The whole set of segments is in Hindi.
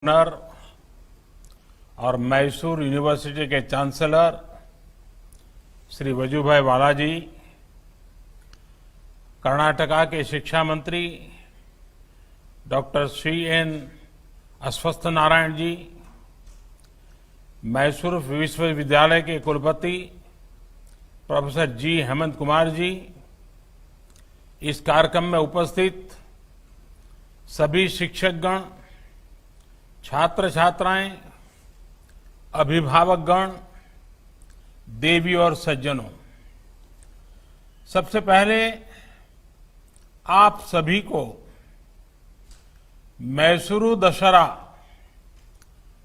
गवर्नर और मैसूर यूनिवर्सिटी के चांसलर श्री वजुभाई वाला जी, कर्नाटका के शिक्षा मंत्री डॉक्टर श्री एन अश्वत्थ नारायण जी, मैसूर विश्वविद्यालय के कुलपति प्रोफेसर जी हेमंत कुमार जी, इस कार्यक्रम में उपस्थित सभी शिक्षकगण, छात्र छात्राएं, अभिभावकगण, देवी और सज्जनों, सबसे पहले आप सभी को मैसूरू दशहरा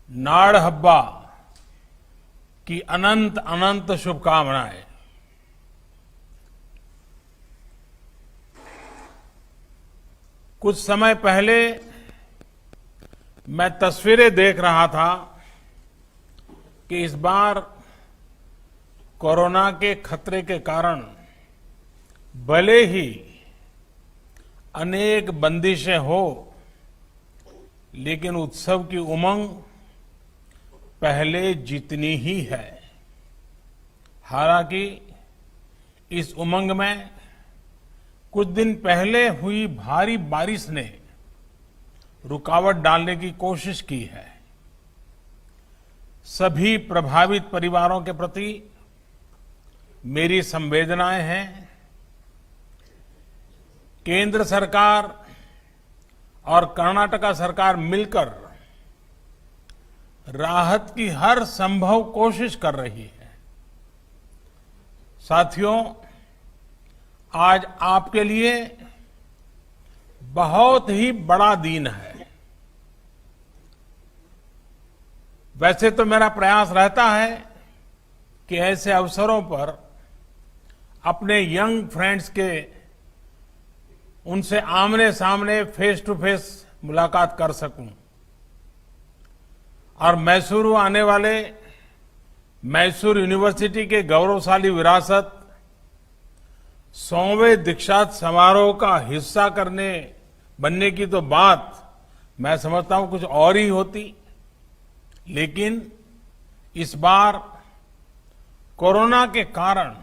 नाड़ हब्बा की अनंत अनंत शुभकामनाएं। कुछ समय पहले मैं तस्वीरें देख रहा था कि इस बार कोरोना के खतरे के कारण भले ही अनेक बंदिशें हो, लेकिन उत्सव की उमंग पहले जितनी ही है। हालांकि इस उमंग में कुछ दिन पहले हुई भारी बारिश ने रुकावट डालने की कोशिश की है। सभी प्रभावित परिवारों के प्रति मेरी संवेदनाएं हैं। केंद्र सरकार और कर्नाटका सरकार मिलकर राहत की हर संभव कोशिश कर रही है। साथियों, आज आपके लिए बहुत ही बड़ा दिन है। वैसे तो मेरा प्रयास रहता है कि ऐसे अवसरों पर अपने यंग फ्रेंड्स के उनसे आमने सामने फेस टू फेस मुलाकात कर सकूं और मैसूरू आने वाले मैसूर यूनिवर्सिटी के गौरवशाली विरासत 100वें दीक्षांत समारोह का हिस्सा बनने की तो बात मैं समझता हूं कुछ और ही होती, लेकिन इस बार कोरोना के कारण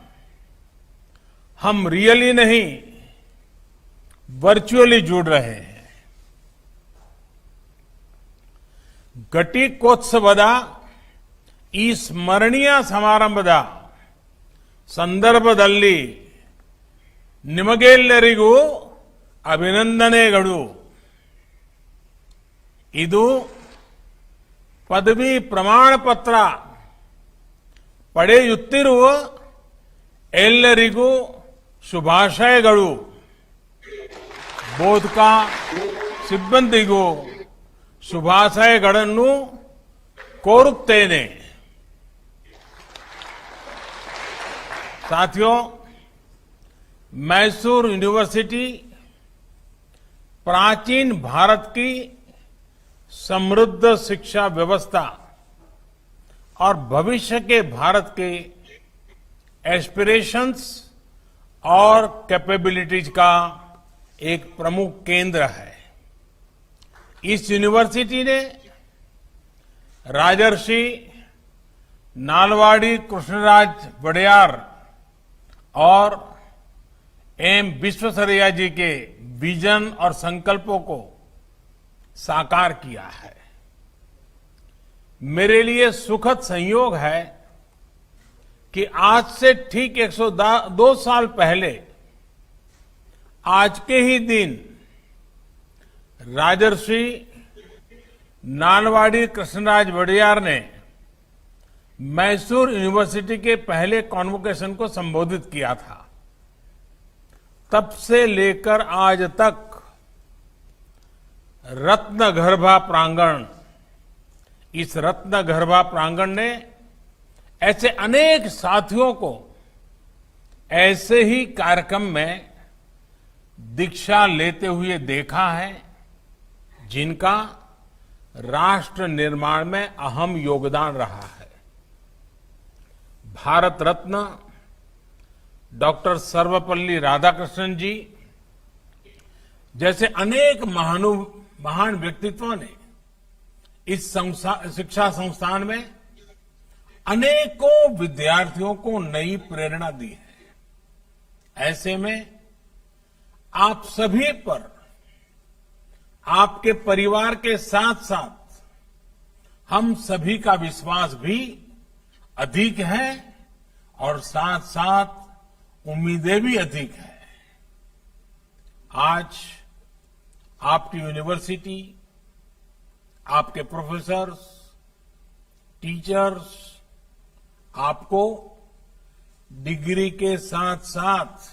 हम रियली नहीं, वर्चुअली जुड़ रहे हैं। ಘಟಿಕೋತ್ಸವದ ಈ ಸ್ಮರಣೀಯ ಸಮಾರಂಭದ ಸಂದರ್ಭದಲ್ಲಿ ನಿಮಗೆಲ್ಲರಿಗೂ ಅಭಿನಂದನೆಗಳು. ಇದು ಪದವಿ ಪ್ರಮಾಣ ಪತ್ರ ಪಡೆಯುತ್ತಿರುವ ಎಲ್ಲರಿಗೂ ಶುಭಾಶಯಗಳು. ಬೋಧಕ ಸಿಬ್ಬಂದಿಗೂ ಶುಭಾಶಯಗಳನ್ನು ಕೋರುತ್ತೇನೆ. साथियों, मैसूर यूनिवर्सिटी प्राचीन भारत की समृद्ध शिक्षा व्यवस्था और भविष्य के भारत के एस्पिरेशंस और कैपेबिलिटीज का एक प्रमुख केंद्र है. इस यूनिवर्सिटी ने राजर्षि नालवाड़ी कृष्णराज वडेयार और एम विश्वेश्वरैया जी के विजन और संकल्पों को साकार किया है. मेरे लिए सुखद संयोग है कि आज से ठीक 102 साल पहले आज के ही दिन राजर्षि नालवाड़ी कृष्णराज वडेयार ने मैसूर यूनिवर्सिटी के पहले कॉन्वोकेशन को संबोधित किया था. तब से लेकर आज तक रत्नगर्भा प्रांगण, इस रत्नगर्भा प्रांगण ने ऐसे अनेक साथियों को ऐसे ही कार्यक्रम में दीक्षा लेते हुए देखा है, जिनका राष्ट्र निर्माण में अहम योगदान रहा है. भारत रत्न डॉक्टर सर्वपल्ली राधाकृष्णन जी जैसे अनेक महान व्यक्तित्वों ने इस शिक्षा संस्थान में अनेकों विद्यार्थियों को नई प्रेरणा दी है। ऐसे में आप सभी पर, आपके परिवार के साथ साथ हम सभी का विश्वास भी अधिक है और साथ साथ उम्मीदें भी अधिक है। आज आपकी यूनिवर्सिटी, आपके प्रोफेसर्स, टीचर्स आपको डिग्री के साथ साथ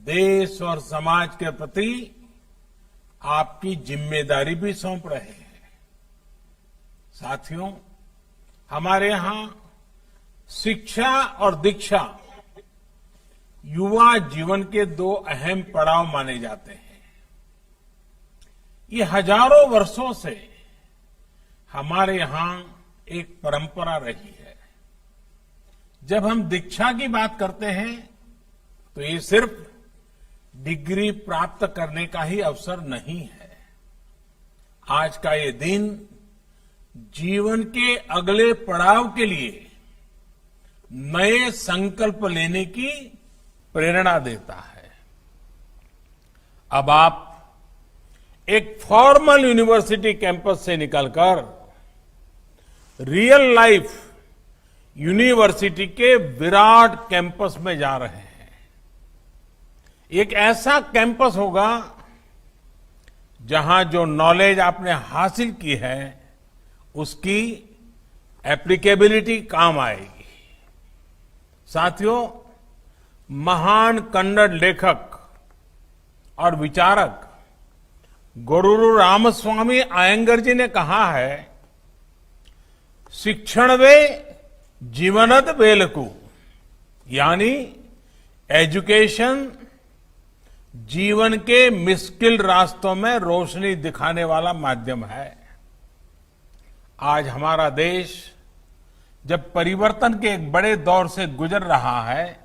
देश और समाज के प्रति आपकी जिम्मेदारी भी सौंप रहे हैं। साथियों, हमारे यहां शिक्षा और दीक्षा युवा जीवन के दो अहम पड़ाव माने जाते हैं। ये हजारों वर्षों से हमारे यहां एक परंपरा रही है। जब हम दीक्षा की बात करते हैं तो ये सिर्फ डिग्री प्राप्त करने का ही अवसर नहीं है। आज का ये दिन जीवन के अगले पड़ाव के लिए नए संकल्प लेने की प्रेरणा देता है। अब आप एक फॉर्मल यूनिवर्सिटी कैंपस से निकलकर रियल लाइफ यूनिवर्सिटी के विराट कैंपस में जा रहे हैं। एक ऐसा कैंपस होगा जहां जो नॉलेज आपने हासिल की है उसकी एप्लीकेबिलिटी काम आएगी। साथियों, महान कन्नड़ लेखक और विचारक गोरूरु रामस्वामी अयंगर जी ने कहा है, शिक्षणवे जीवनद वेलकु, यानी एजुकेशन जीवन के मुश्किल रास्तों में रोशनी दिखाने वाला माध्यम है। आज हमारा देश जब परिवर्तन के एक बड़े दौर से गुजर रहा है,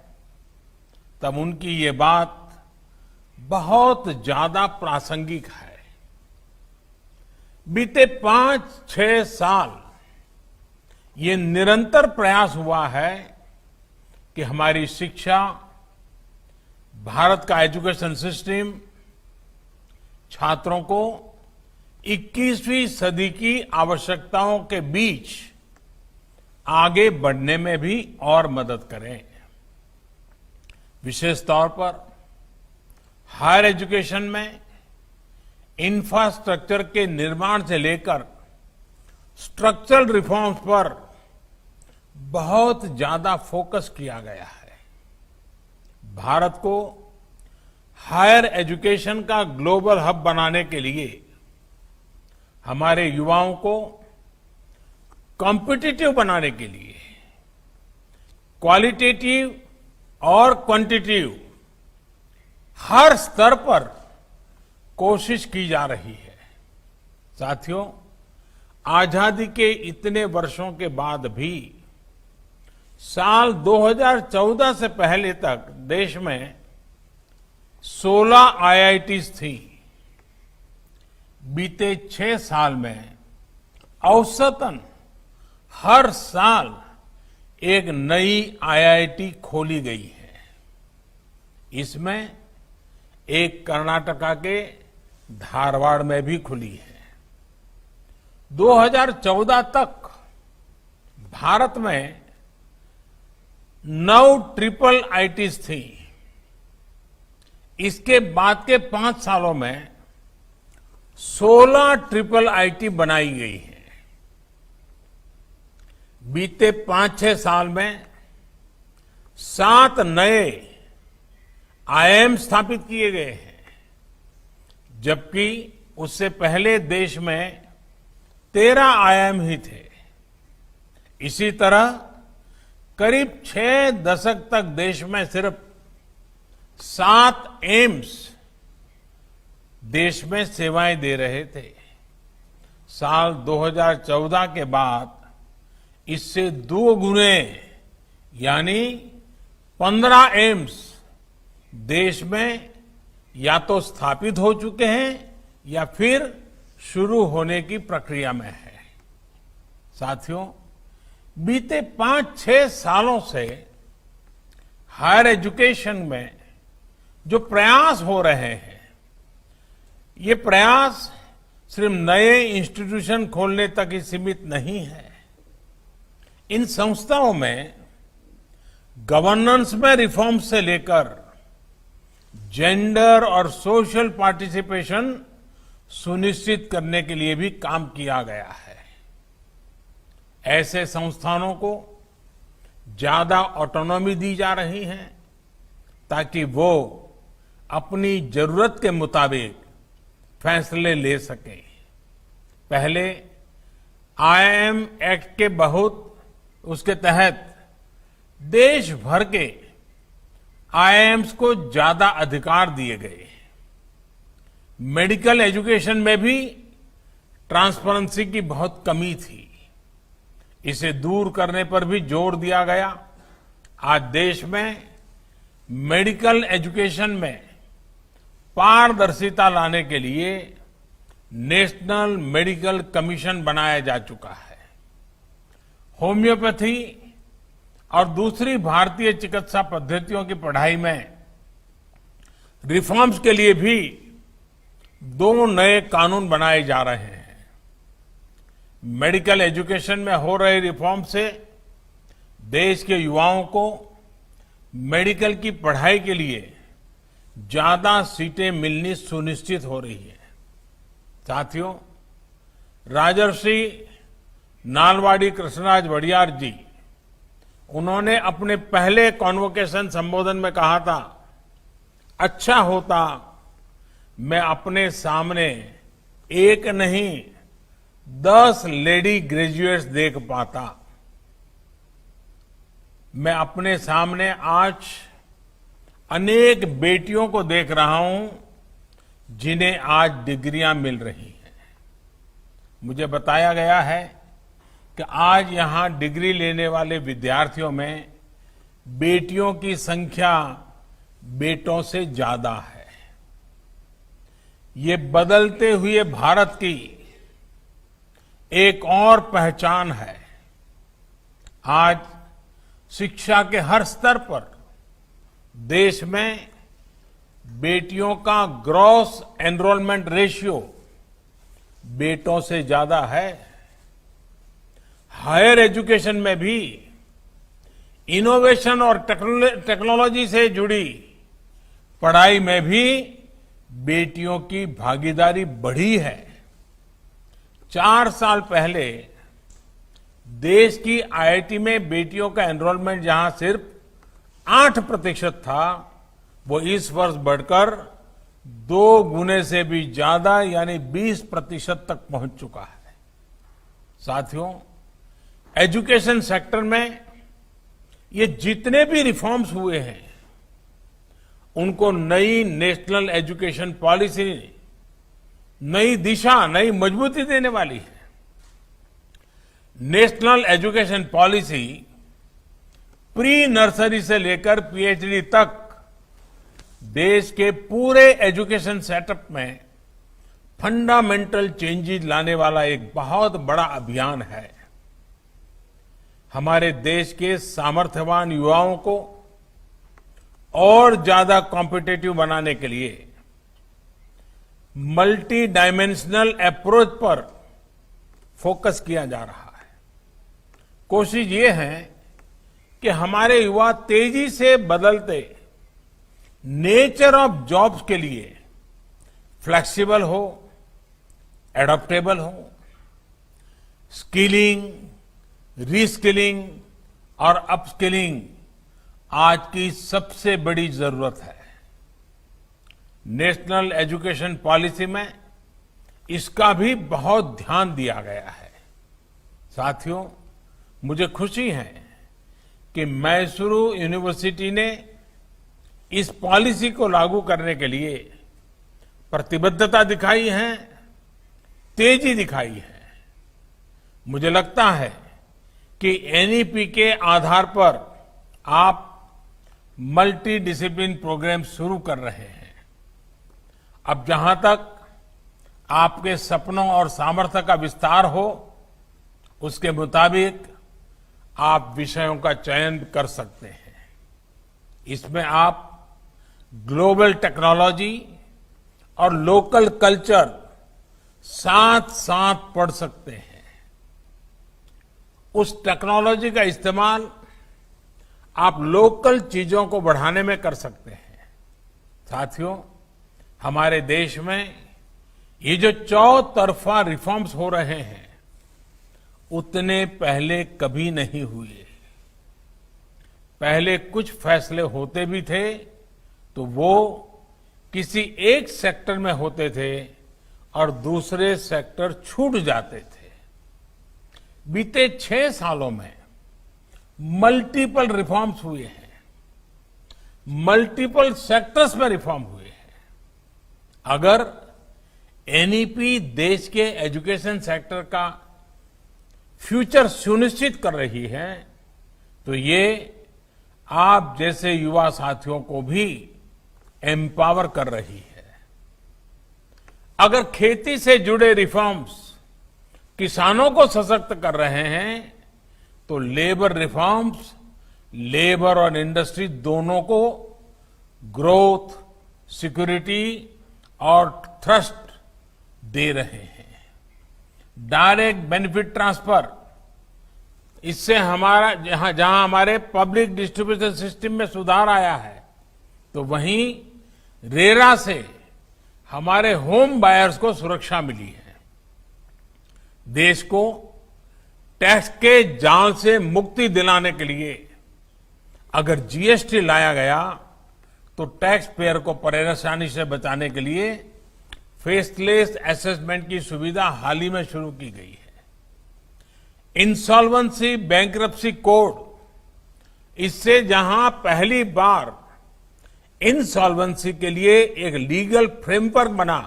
तब उनकी ये बात बहुत ज्यादा प्रासंगिक है। बीते 5-6 साल ये निरंतर प्रयास हुआ है कि हमारी शिक्षा, भारत का एजुकेशन सिस्टम छात्रों को 21वीं सदी की आवश्यकताओं के बीच आगे बढ़ने में भी और मदद करें। विशेष तौर पर हायर एजुकेशन में इंफ्रास्ट्रक्चर के निर्माण से लेकर स्ट्रक्चरल रिफॉर्म्स पर बहुत ज्यादा फोकस किया गया है। भारत को हायर एजुकेशन का ग्लोबल हब बनाने के लिए हमारे युवाओं को कॉम्पिटिटिव बनाने के लिए क्वालिटेटिव और क्वांटिटेटिव हर स्तर पर कोशिश की जा रही है। साथियों, आजादी के इतने वर्षों के बाद भी साल 2014 से पहले तक देश में 16 आईआईटीज थी। बीते 6 साल में औसतन हर साल एक नई आईआईटी खोली गई है। इसमें एक कर्नाटका के धारवाड़ में भी खुली है। 2014 तक भारत में 9 ट्रिपल आईटीज थी। इसके बाद के 5 सालों में 16 ट्रिपल आईटी बनाई गई है। बीते 5-6 साल में 7 नए आईआईएम स्थापित किए गए हैं, जबकि उससे पहले देश में 13 आईआईएम ही थे। इसी तरह करीब 6 दशक तक देश में सिर्फ 7 एम्स देश में सेवाएं दे रहे थे। साल 2014 के बाद इससे 2 गुने यानी 15 एम्स देश में या तो स्थापित हो चुके हैं या फिर शुरू होने की प्रक्रिया में है। साथियों, बीते 5-6 सालों से हायर एजुकेशन में जो प्रयास हो रहे हैं, ये प्रयास सिर्फ नए इंस्टीट्यूशन खोलने तक ही सीमित नहीं है। इन संस्थाओं में गवर्नेंस में रिफॉर्म से लेकर जेंडर और सोशल पार्टिसिपेशन सुनिश्चित करने के लिए भी काम किया गया है। ऐसे संस्थानों को ज्यादा ऑटोनॉमी दी जा रही है ताकि वो अपनी जरूरत के मुताबिक फैसले ले सके। पहले आईआईएम एक्ट के उसके तहत देश भर के आईआईएम्स को ज्यादा अधिकार दिए गए। मेडिकल एजुकेशन में भी ट्रांसपेरेंसी की बहुत कमी थी। इसे दूर करने पर भी जोर दिया गया। आज देश में मेडिकल एजुकेशन में पारदर्शिता लाने के लिए नेशनल मेडिकल कमीशन बनाया जा चुका है। होम्योपैथी और दूसरी भारतीय चिकित्सा पद्धतियों की पढ़ाई में रिफॉर्म्स के लिए भी 2 नए कानून बनाए जा रहे हैं। मेडिकल एजुकेशन में हो रहे रिफॉर्म से देश के युवाओं को मेडिकल की पढ़ाई के लिए ज्यादा सीटें मिलनी सुनिश्चित हो रही है। साथियों, राजर्षि नालवाड़ी कृष्णराज वडियार जी, उन्होंने अपने पहले कॉन्वोकेशन संबोधन में कहा था, अच्छा होता मैं अपने सामने एक नहीं 10 लेडी ग्रेजुएट्स देख पाता। मैं अपने सामने आज अनेक बेटियों को देख रहा हूं जिन्हें आज डिग्रियां मिल रही हैं। मुझे बताया गया है कि आज यहां डिग्री लेने वाले विद्यार्थियों में बेटियों की संख्या बेटों से ज्यादा है। ये बदलते हुए भारत की एक और पहचान है। आज शिक्षा के हर स्तर पर देश में बेटियों का ग्रॉस एनरोलमेंट रेशियो बेटों से ज्यादा है। हायर एजुकेशन में भी इनोवेशन और टेक्नोलॉजी से जुड़ी पढ़ाई में भी बेटियों की भागीदारी बढ़ी है। 4 साल पहले देश की आईआईटी में बेटियों का एनरोलमेंट जहां सिर्फ 8% था, वो इस वर्ष बढ़कर 2 गुने से भी ज्यादा यानी 20% तक पहुंच चुका है। साथियों, एजुकेशन सेक्टर में ये जितने भी रिफॉर्म्स हुए हैं, उनको नई नेशनल एजुकेशन पॉलिसी नई दिशा, नई मजबूती देने वाली है। National education policy pre nursery से लेकर पीएचडी तक देश के पूरे एजुकेशन सेटअप में फंडामेंटल चेंजेस लाने वाला एक बहुत बड़ा अभियान है। हमारे देश के सामर्थ्यवान युवाओं को और ज्यादा कॉम्पिटिटिव बनाने के लिए मल्टी डायमेंशनल अप्रोच पर फोकस किया जा रहा है। कोशिश ये है कि हमारे युवा तेजी से बदलते नेचर ऑफ जॉब्स के लिए फ्लेक्सिबल हो, एडॉप्टेबल हो। स्किलिंग, रीस्किलिंग और अपस्किलिंग आज की सबसे बड़ी जरूरत है। नेशनल एजुकेशन पॉलिसी में इसका भी बहुत ध्यान दिया गया है। साथियों, मुझे खुशी है कि मैसूरू यूनिवर्सिटी ने इस पॉलिसी को लागू करने के लिए प्रतिबद्धता दिखाई है, तेजी दिखाई है। मुझे लगता है कि एनईपी के आधार पर आप मल्टी डिसिप्लिन प्रोग्राम शुरू कर रहे हैं। अब जहां तक आपके सपनों और सामर्थ्य का विस्तार हो, उसके मुताबिक आप विषयों का चयन कर सकते हैं। इसमें आप ग्लोबल टेक्नोलॉजी और लोकल कल्चर साथ साथ पढ़ सकते हैं। उस टेक्नोलॉजी का इस्तेमाल आप लोकल चीजों को बढ़ाने में कर सकते हैं। साथियों, हमारे देश में ये जो चौतरफा रिफॉर्म्स हो रहे हैं, उतने पहले कभी नहीं हुए। पहले कुछ फैसले होते भी थे तो वो किसी एक सेक्टर में होते थे और दूसरे सेक्टर छूट जाते थे। बीते 6 सालों में मल्टीपल रिफॉर्म्स हुए हैं, मल्टीपल सेक्टर्स में रिफॉर्म हुए हैं। अगर एनईपी देश के एजुकेशन सेक्टर का फ्यूचर सुनिश्चित कर रही है, तो ये आप जैसे युवा साथियों को भी एम्पावर कर रही है। अगर खेती से जुड़े रिफॉर्म्स किसानों को सशक्त कर रहे हैं, तो लेबर रिफॉर्म्स लेबर और इंडस्ट्री दोनों को ग्रोथ, सिक्योरिटी और ट्रस्ट दे रहे हैं। डायरेक्ट बेनिफिट ट्रांसफर, इससे हमारा जहां हमारे पब्लिक डिस्ट्रीब्यूशन सिस्टम में सुधार आया है, तो वहीं रेरा से हमारे होम बायर्स को सुरक्षा मिली है। देश को टैक्स के जाल से मुक्ति दिलाने के लिए अगर जीएसटी लाया गया, तो टैक्स पेयर को परेशानी से बचाने के लिए फेसलेस असेसमेंट की सुविधा हाल ही में शुरू की गई है। इंसॉल्वेंसी बैंक्रप्सी कोड, इससे जहां पहली बार इंसॉल्वेंसी के लिए एक लीगल फ्रेमवर्क बना,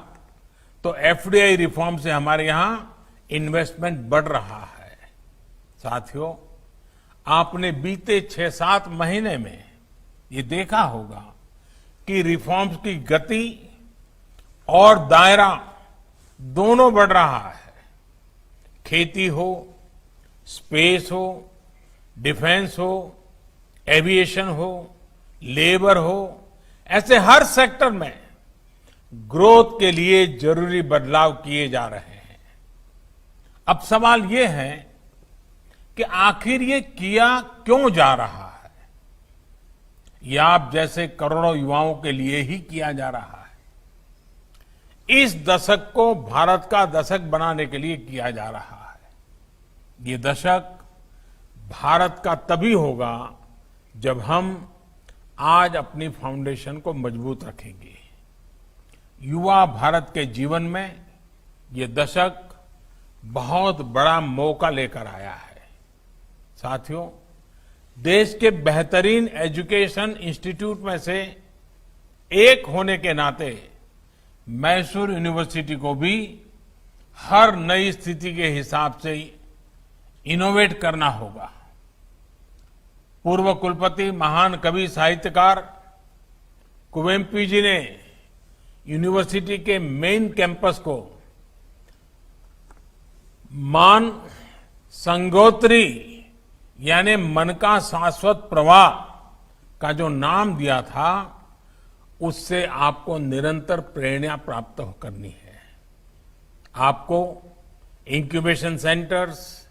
तो एफडीआई रिफॉर्म से हमारे यहां इन्वेस्टमेंट बढ़ रहा है। साथियों, आपने बीते 6-7 महीने में ये देखा होगा कि रिफॉर्म्स की गति और दायरा दोनों बढ़ रहा है। खेती हो, स्पेस हो, डिफेंस हो, एविएशन हो, लेबर हो, ऐसे हर सेक्टर में ग्रोथ के लिए जरूरी बदलाव किए जा रहे हैं। अब सवाल ये है कि आखिर ये किया क्यों जा रहा है? यह आप जैसे करोड़ों युवाओं के लिए ही किया जा रहा है। इस दशक को भारत का दशक बनाने के लिए किया जा रहा है। ये दशक भारत का तभी होगा जब हम आज अपनी फाउंडेशन को मजबूत रखेंगे। युवा भारत के जीवन में ये दशक बहुत बड़ा मौका लेकर आया है। साथियों, देश के बेहतरीन एजुकेशन इंस्टीट्यूट में से एक होने के नाते मैसूर यूनिवर्सिटी को भी हर नई स्थिति के हिसाब से इनोवेट करना होगा। पूर्व कुलपति महान कवि साहित्यकार कुवेम्पू जी ने यूनिवर्सिटी के मेन कैंपस को मान संगोत्री यानी मन का शाश्वत प्रवाह का जो नाम दिया था, उससे आपको निरंतर प्रेरणा प्राप्त करनी है। आपको incubation centres,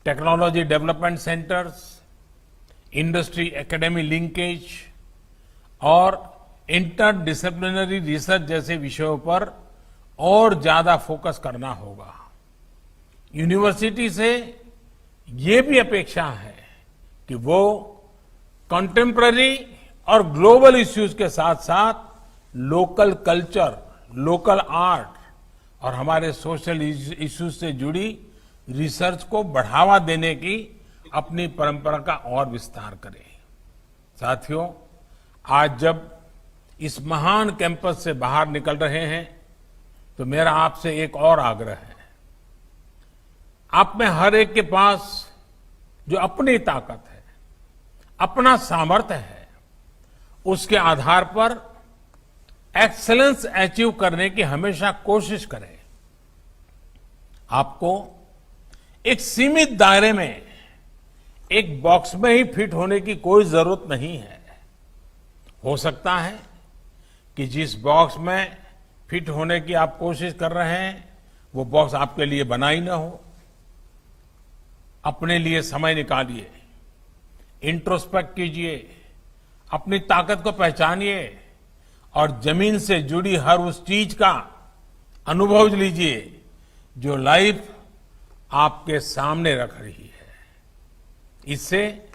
technology development centres, industry academy linkage और इंटर डिसिप्लिनरी रिसर्च जैसे विषयों पर और ज्यादा फोकस करना होगा। यूनिवर्सिटी से ये भी अपेक्षा है कि वो कंटेम्पररी और ग्लोबल इश्यूज के साथ साथ लोकल कल्चर, लोकल आर्ट और हमारे सोशल इश्यूज से जुड़ी रिसर्च को बढ़ावा देने की अपनी परंपरा का और विस्तार करें। साथियों, आज जब इस महान कैंपस से बाहर निकल रहे हैं, तो मेरा आपसे एक और आग्रह है। आप में हर एक के पास जो अपनी ताकत है, अपना सामर्थ्य है, उसके आधार पर एक्सीलेंस अचीव करने की हमेशा कोशिश करें। आपको एक सीमित दायरे में एक बॉक्स में ही फिट होने की कोई जरूरत नहीं है। हो सकता है कि जिस बॉक्स में फिट होने की आप कोशिश कर रहे हैं वो बॉक्स आपके लिए बना ही ना हो। अपने लिए समय निकालिए, इंट्रोस्पेक्ट कीजिए, अपनी ताकत को पहचानिए और जमीन से जुड़ी हर उस चीज का अनुभव लीजिए जो लाइफ आपके सामने रख रही है। इससे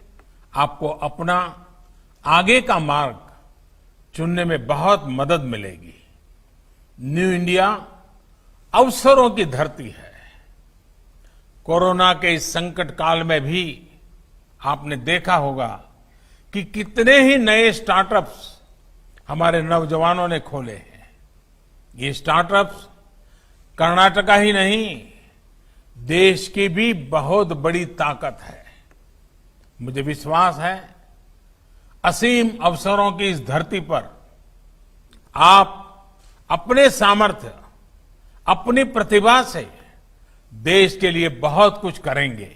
आपको अपना आगे का मार्ग चुनने में बहुत मदद मिलेगी। न्यू इंडिया अवसरों की धरती है। कोरोना के इस संकट काल में भी आपने देखा होगा कि कितने ही नए स्टार्टअप्स हमारे नौजवानों ने खोले हैं। ये स्टार्टअप्स कर्नाटका ही नहीं, देश की भी बहुत बड़ी ताकत है। मुझे विश्वास है असीम अवसरों की इस धरती पर आप अपने सामर्थ्य, अपनी प्रतिभा से देश के लिए बहुत कुछ करेंगे।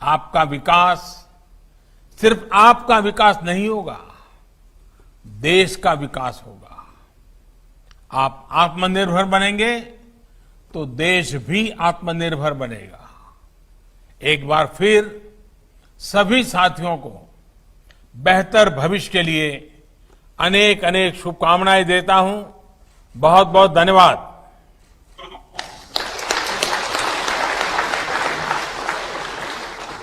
आपका विकास सिर्फ आपका विकास नहीं होगा, देश का विकास होगा। आप आत्मनिर्भर बनेंगे तो देश भी आत्मनिर्भर बनेगा। एक बार फिर सभी साथियों को बेहतर भविष्य के लिए अनेक अनेक शुभकामनाएं देता हूं। बहुत बहुत धन्यवाद।